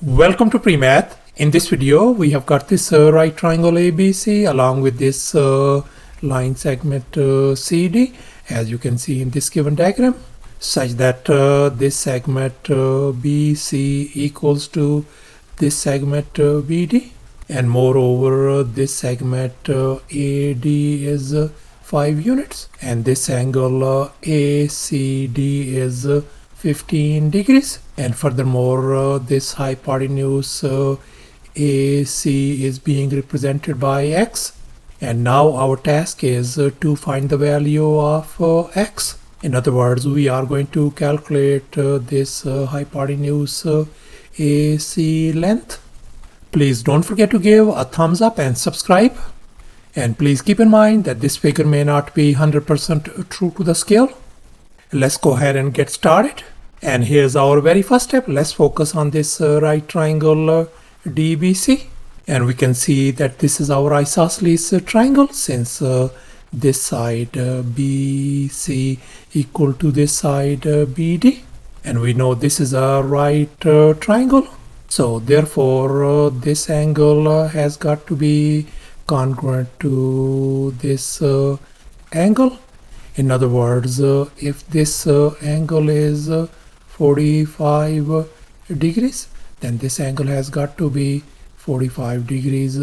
Welcome to PreMath. In this video, we have got this right triangle ABC along with this line segment CD, as you can see in this given diagram, such that this segment BC equals to this segment BD, and moreover this segment AD is 5 units, and this angle ACD is 15 degrees, and furthermore this hypotenuse AC is being represented by X, and now our task is to find the value of X. In other words, we are going to calculate this hypotenuse AC length. Please don't forget to give a thumbs up and subscribe, and please keep in mind that this figure may not be 100% true to the scale. Let's go ahead and get started. And here's our very first step. Let's focus on this right triangle DBC. And we can see that this is our isosceles triangle, since this side BC equal to this side BD. And we know this is a right triangle. So therefore this angle has got to be congruent to this angle. In other words, if this angle is 45 degrees, then this angle has got to be 45 degrees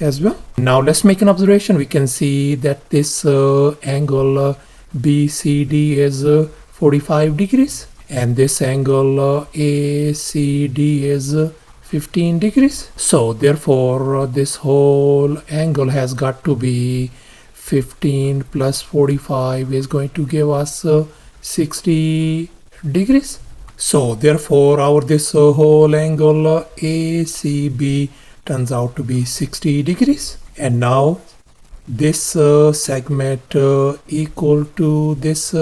as well. Now let's make an observation. We can see that this angle BCD is 45 degrees, and this angle ACD is 15 degrees. So therefore this whole angle has got to be 15 plus 45 is going to give us 60 degrees. So therefore our this whole angle ACB turns out to be 60 degrees. And now this segment equal to this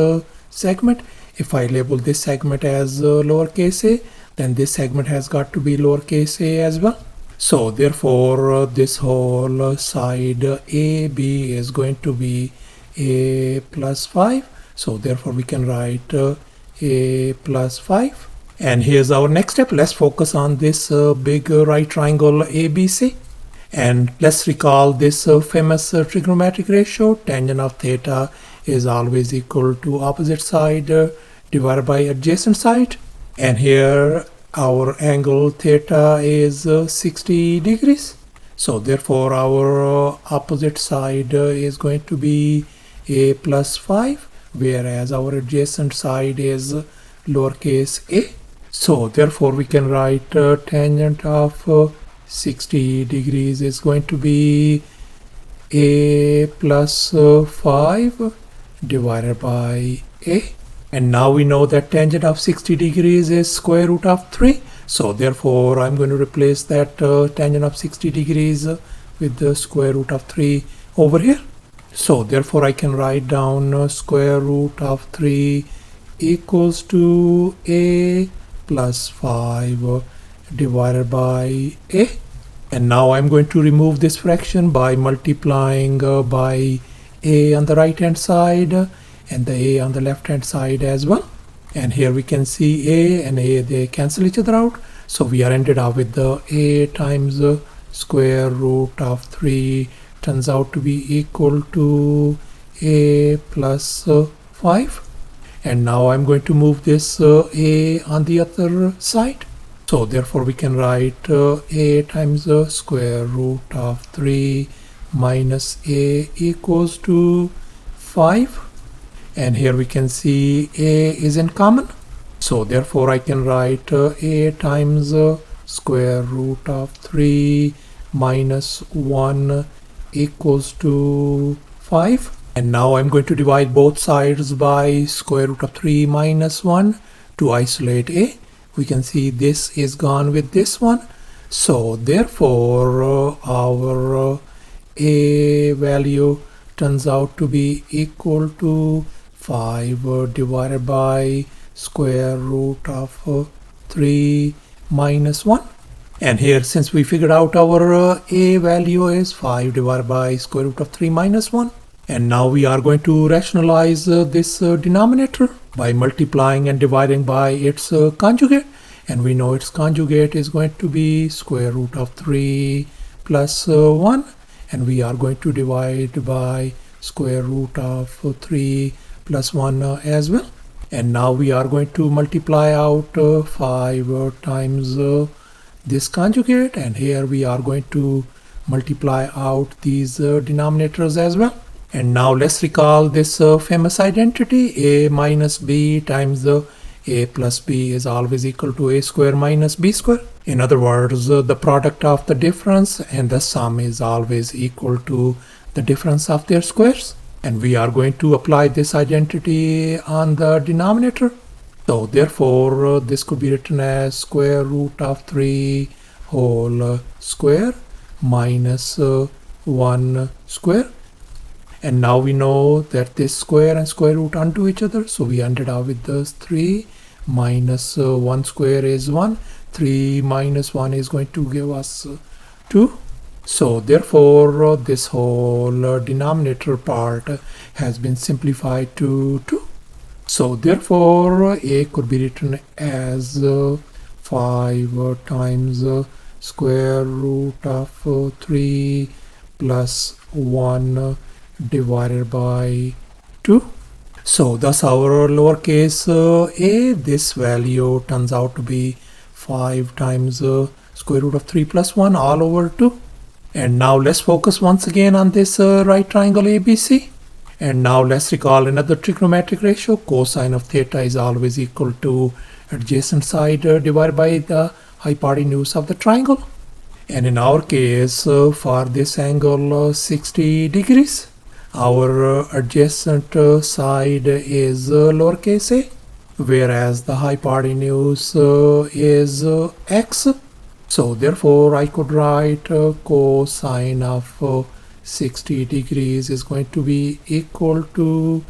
segment. If I label this segment as lowercase a, then this segment has got to be lowercase a as well. So therefore this whole side AB is going to be a plus 5. So therefore we can write a plus 5. And here's our next step. Let's focus on this big right triangle ABC. And let's recall this famous trigonometric ratio. Tangent of theta is always equal to opposite side divided by adjacent side. And here our angle theta is 60 degrees. So therefore our opposite side is going to be a plus 5, whereas our adjacent side is lowercase a. So therefore we can write tangent of 60 degrees is going to be a plus 5 divided by a. And now we know that tangent of 60 degrees is square root of 3. So therefore I'm going to replace that tangent of 60 degrees with the square root of 3 over here. So therefore I can write down square root of 3 equals to a plus 5 divided by a. And now I'm going to remove this fraction by multiplying by a on the right hand side and the a on the left hand side as well. And here we can see a and a, they cancel each other out. So we are ended up with the a times square root of 3 turns out to be equal to a plus 5. And now I'm going to move this a on the other side. So therefore we can write a times square root of 3 minus a equals to 5. And here we can see a is in common. So therefore I can write a times square root of 3 minus 1 equals to 5. And now I'm going to divide both sides by square root of 3 minus 1 to isolate a. We can see this is gone with this one. So therefore our a value turns out to be equal to 5 divided by square root of 3 minus 1. And here, since we figured out our a value is 5 divided by square root of 3 minus 1, and now we are going to rationalize this denominator by multiplying and dividing by its conjugate. and we know its conjugate is going to be square root of 3 plus 1, and we are going to divide by square root of 3 plus 1 as well. And now we are going to multiply out 5 times this conjugate, and here we are going to multiply out these denominators as well. And now let's recall this famous identity: a minus b times a plus b is always equal to a square minus b square. In other words, the product of the difference and the sum is always equal to the difference of their squares. And we are going to apply this identity on the denominator. So therefore, this could be written as square root of 3 whole square minus 1 square. And now we know that this square and square root undo each other. So we ended up with this 3 minus 1 square is 1. 3 minus 1 is going to give us 2. So therefore, this whole denominator part has been simplified to 2. So therefore, a could be written as 5 times square root of 3 plus 1 divided by 2. So thus our lowercase a, this value turns out to be 5 times square root of 3 plus 1 all over 2. And now let's focus once again on this right triangle ABC. And now let's recall another trigonometric ratio. Cosine of theta is always equal to adjacent side divided by the hypotenuse of the triangle. And in our case, for this angle 60 degrees, our adjacent side is lowercase a, whereas the hypotenuse is x. So therefore, I could write cosine of 60 degrees is going to be equal to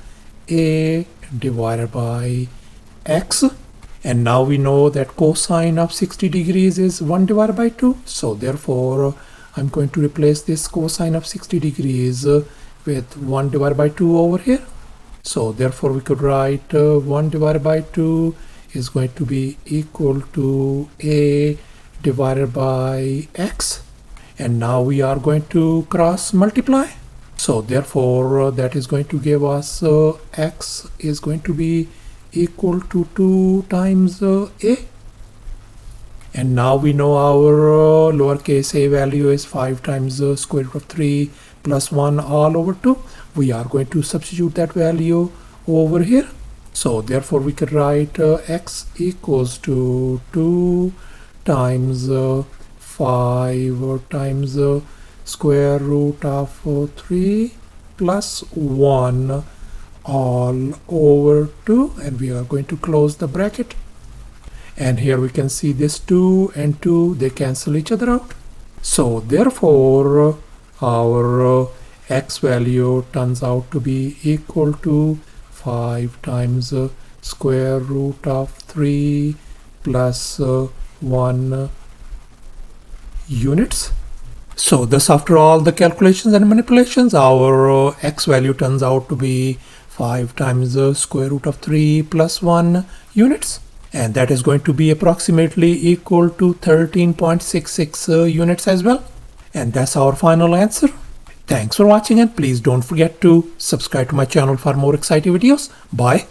a divided by x. And now we know that cosine of 60 degrees is 1 divided by 2. So therefore, I'm going to replace this cosine of 60 degrees with 1 divided by 2 over here. So therefore, we could write 1 divided by 2 is going to be equal to a divided by x. And now we are going to cross multiply. So therefore, that is going to give us x is going to be equal to 2 times a. And now we know our lowercase a value is 5 times square root of 3 plus 1 all over 2. We are going to substitute that value over here. So therefore, we could write x equals to 2 times 5 times square root of 3 plus 1 all over 2, and we are going to close the bracket. And here we can see this 2 and 2, they cancel each other out. So therefore, our x value turns out to be equal to 5 times square root of 3 plus 1 units. So thus, after all the calculations and manipulations, our x value turns out to be 5 times square root of 3 plus 1 units. And that is going to be approximately equal to 13.66 units as well. And that's our final answer. Thanks for watching, and please don't forget to subscribe to my channel for more exciting videos. Bye.